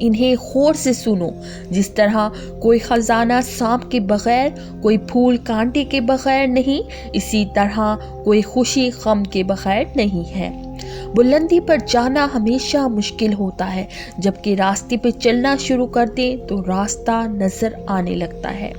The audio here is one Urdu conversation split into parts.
انہیں غور سے سنو۔ جس طرح کوئی خزانہ سانپ کے بغیر، کوئی پھول کانٹے کے بغیر نہیں، اسی طرح کوئی خوشی غم کے بغیر نہیں ہے۔ بلندی پر جانا ہمیشہ مشکل ہوتا ہے، جبکہ راستے پہ چلنا شروع کر دیں تو راستہ نظر آنے لگتا ہے۔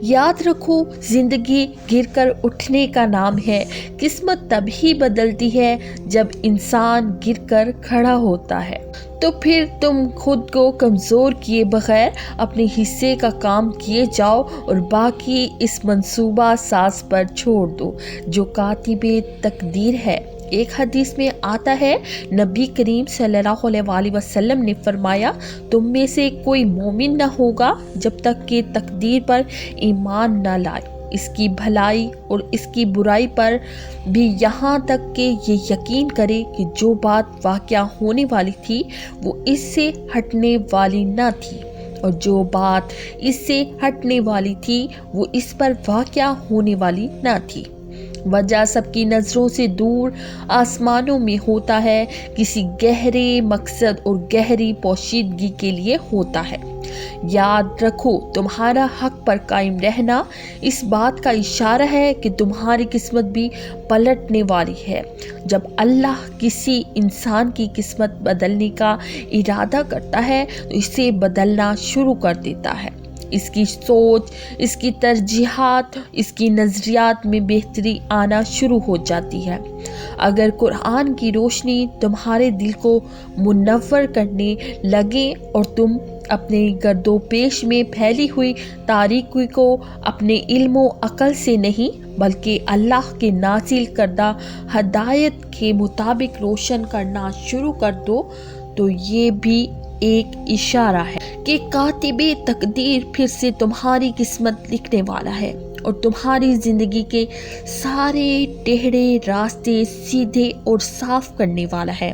یاد رکھو، زندگی گر کر اٹھنے کا نام ہے۔ قسمت تب ہی بدلتی ہے جب انسان گر کر کھڑا ہوتا ہے۔ تو پھر تم خود کو کمزور کیے بغیر اپنے حصے کا کام کیے جاؤ اور باقی اس منصوبہ ساز پر چھوڑ دو جو کاتب تقدیر ہے۔ ایک حدیث میں آتا ہے، نبی کریم صلی اللہ علیہ وسلم نے فرمایا، تم میں سے کوئی مومن نہ ہوگا جب تک کہ تقدیر پر ایمان نہ لائے، اس کی بھلائی اور اس کی برائی پر بھی، یہاں تک کہ یہ یقین کرے کہ جو بات واقعہ ہونے والی تھی وہ اس سے ہٹنے والی نہ تھی، اور جو بات اس سے ہٹنے والی تھی وہ اس پر واقعہ ہونے والی نہ تھی۔ وجہ سب کی نظروں سے دور آسمانوں میں ہوتا ہے، کسی گہرے مقصد اور گہری پوشیدگی کے لیے ہوتا ہے۔ یاد رکھو، تمہارا حق پر قائم رہنا اس بات کا اشارہ ہے کہ تمہاری قسمت بھی پلٹنے والی ہے۔ جب اللہ کسی انسان کی قسمت بدلنے کا ارادہ کرتا ہے تو اسے بدلنا شروع کر دیتا ہے۔ اس کی سوچ، اس کی ترجیحات، اس کی نظریات میں بہتری آنا شروع ہو جاتی ہے۔ اگر قرآن کی روشنی تمہارے دل کو منور کرنے لگے اور تم اپنے گرد و پیش میں پھیلی ہوئی تاریکی کو اپنے علم و عقل سے نہیں بلکہ اللہ کے نازل کردہ ہدایت کے مطابق روشن کرنا شروع کر دو، تو یہ بھی ایک اشارہ ہے کہ کاتب تقدیر پھر سے تمہاری قسمت لکھنے والا ہے اور تمہاری زندگی کے سارے ٹیڑھے راستے سیدھے اور صاف کرنے والا ہے۔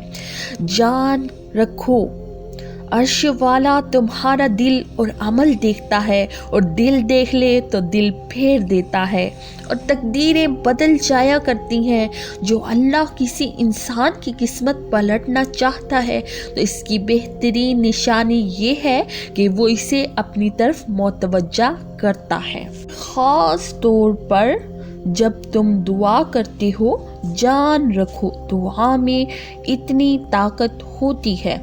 جان رکھو، عرش والا تمہارا دل اور عمل دیکھتا ہے، اور دل دیکھ لے تو دل پھیر دیتا ہے، اور تقدیریں بدل جایا کرتی ہیں۔ جو اللہ کسی انسان کی قسمت پلٹنا چاہتا ہے تو اس کی بہترین نشانی یہ ہے کہ وہ اسے اپنی طرف متوجہ کرتا ہے۔ خاص طور پر جب تم دعا کرتے ہو، جان رکھو دعا میں اتنی طاقت ہوتی ہے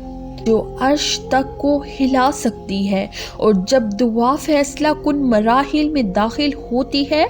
جو عرش تک کو ہلا سکتی ہے، اور جب دعا فیصلہ کن مراحل میں داخل ہوتی ہے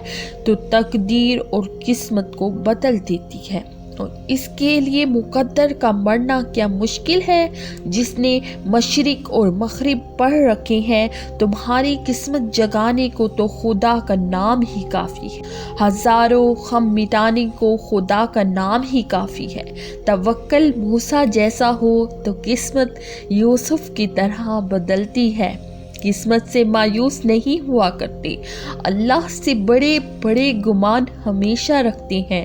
تو تقدیر اور قسمت کو بدل دیتی ہے۔ اور اس کے لیے مقدر کا مرنا کیا مشکل ہے؟ جس نے مشرق اور مغرب پڑھ رکھے ہیں، تمہاری قسمت جگانے کو تو خدا کا نام ہی کافی ہے، ہزاروں غم مٹانے کو خدا کا نام ہی کافی ہے۔ توکل موسیٰ جیسا ہو تو قسمت یوسف کی طرح بدلتی ہے۔ قسمت سے مایوس نہیں ہوا کرتے، اللہ سے بڑے بڑے گمان ہمیشہ رکھتے ہیں۔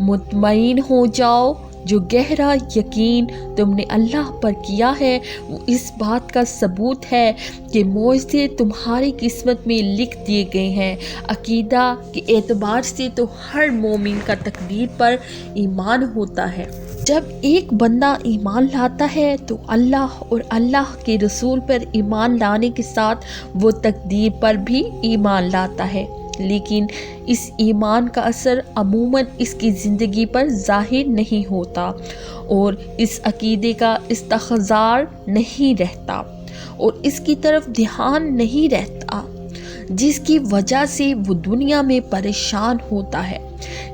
مطمئن ہو جاؤ، جو گہرا یقین تم نے اللہ پر کیا ہے وہ اس بات کا ثبوت ہے کہ معجزے تمہاری قسمت میں لکھ دیے گئے ہیں۔ عقیدہ کے اعتبار سے تو ہر مومن کا تقدیر پر ایمان ہوتا ہے۔ جب ایک بندہ ایمان لاتا ہے تو اللہ اور اللہ کے رسول پر ایمان لانے کے ساتھ وہ تقدیر پر بھی ایمان لاتا ہے، لیکن اس ایمان کا اثر عموماً اس کی زندگی پر ظاہر نہیں ہوتا اور اس عقیدے کا استحضار نہیں رہتا اور اس کی طرف دھیان نہیں رہتا، جس کی وجہ سے وہ دنیا میں پریشان ہوتا ہے۔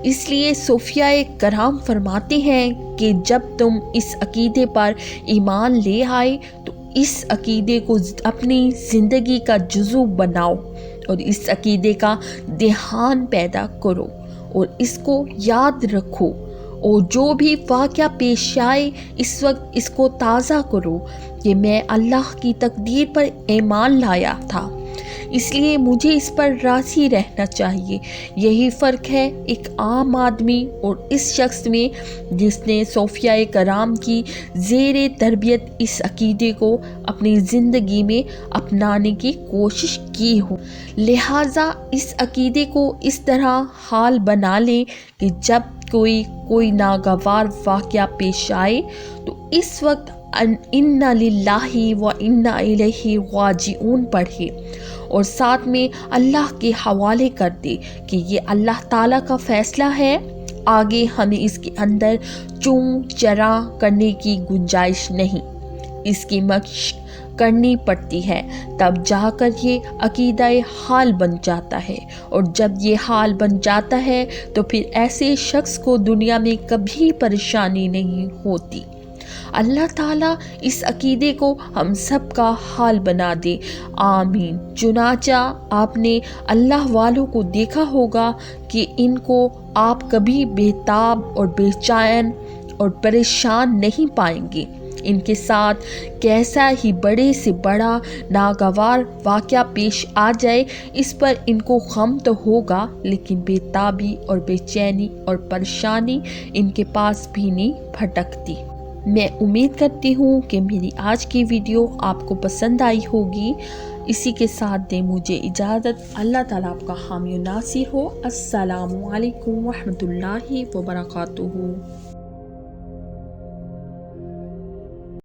اس لیے صوفیاء کرام فرماتے ہیں کہ جب تم اس عقیدے پر ایمان لے آئے تو اس عقیدے کو اپنی زندگی کا جزو بناؤ اور اس عقیدے کا دھیان پیدا کرو اور اس کو یاد رکھو، اور جو بھی واقعہ پیش آئے اس وقت اس کو تازہ کرو کہ میں اللہ کی تقدیر پر ایمان لایا تھا، اس لیے مجھے اس پر راضی رہنا چاہیے۔ یہی فرق ہے ایک عام آدمی اور اس شخص میں جس نے صوفیاء کرام کی زیر تربیت اس عقیدے کو اپنی زندگی میں اپنانے کی کوشش کی ہو۔ لہٰذا اس عقیدے کو اس طرح حال بنا لیں کہ جب کوئی ناگوار واقعہ پیش آئے تو اس وقت انا للہ و انا الیہ راجعون پڑھے اور ساتھ میں اللہ کے حوالے کر دے کہ یہ اللہ تعالیٰ کا فیصلہ ہے، آگے ہمیں اس کے اندر چون چرا کرنے کی گنجائش نہیں، اس کی مشق کرنی پڑتی ہے، تب جا کر یہ عقیدہ حال بن جاتا ہے، اور جب یہ حال بن جاتا ہے تو پھر ایسے شخص کو دنیا میں کبھی پریشانی نہیں ہوتی۔ اللہ تعالیٰ اس عقیدے کو ہم سب کا حال بنا دے، آمین۔ چنانچہ آپ نے اللہ والوں کو دیکھا ہوگا کہ ان کو آپ کبھی بےتاب اور بے چین اور پریشان نہیں پائیں گے۔ ان کے ساتھ کیسا ہی بڑے سے بڑا ناگوار واقعہ پیش آ جائے، اس پر ان کو غم تو ہوگا، لیکن بےتابی اور بے چینی اور پریشانی ان کے پاس بھی نہیں پھٹکتی۔ میں امید کرتی ہوں کہ میری آج کی ویڈیو آپ کو پسند آئی ہوگی۔ اسی کے ساتھ دیں مجھے اجازت۔ اللہ تعالیٰ آپ کا حامی و ناصر ہو۔ السلام علیکم ورحمۃ اللہ وبرکاتہ۔